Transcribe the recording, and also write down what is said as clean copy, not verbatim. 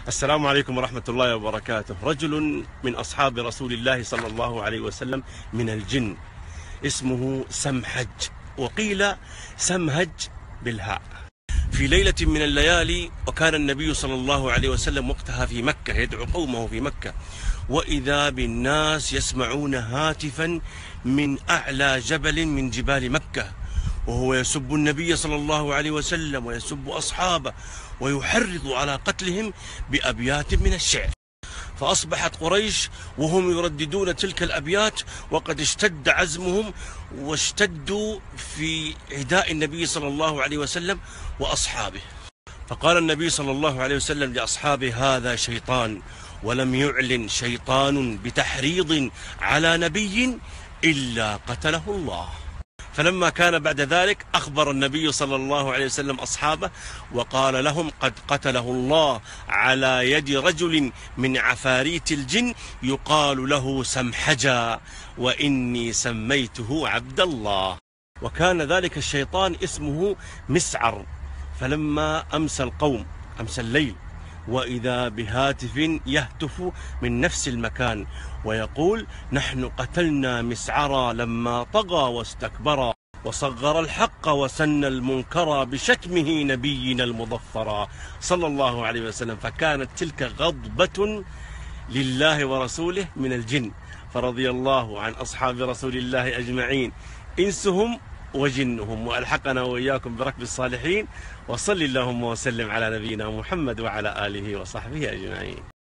السلام عليكم ورحمة الله وبركاته. رجل من أصحاب رسول الله صلى الله عليه وسلم من الجن اسمه سمحج، وقيل سمهج بالهاء. في ليلة من الليالي، وكان النبي صلى الله عليه وسلم وقتها في مكة يدعو قومه في مكة، وإذا بالناس يسمعون هاتفا من أعلى جبل من جبال مكة، وهو يسب النبي صلى الله عليه وسلم ويسب أصحابه ويحرض على قتلهم بأبيات من الشعر. فأصبحت قريش وهم يرددون تلك الأبيات وقد اشتد عزمهم واشتدوا في عداء النبي صلى الله عليه وسلم وأصحابه. فقال النبي صلى الله عليه وسلم لأصحابه: هذا شيطان، ولم يعلن شيطان بتحريض على نبي إلا قتله الله. فلما كان بعد ذلك أخبر النبي صلى الله عليه وسلم أصحابه وقال لهم: قد قتله الله على يد رجل من عفاريت الجن يقال له سمحجا، وإني سميته عبد الله. وكان ذلك الشيطان اسمه مسعر. فلما أمسى القوم، أمسى الليل، وإذا بهاتف يهتف من نفس المكان ويقول: نحن قتلنا مسعرا لما طغى واستكبرا، وصغر الحق وسن المنكر بشتمه نبينا المظفرا صلى الله عليه وسلم. فكانت تلك غضبة لله ورسوله من الجن، فرضي الله عن أصحاب رسول الله أجمعين إنسهم وجنهم، وألحقنا وإياكم بركب الصالحين. وصل اللهم وسلم على نبينا محمد وعلى آله وصحبه أجمعين.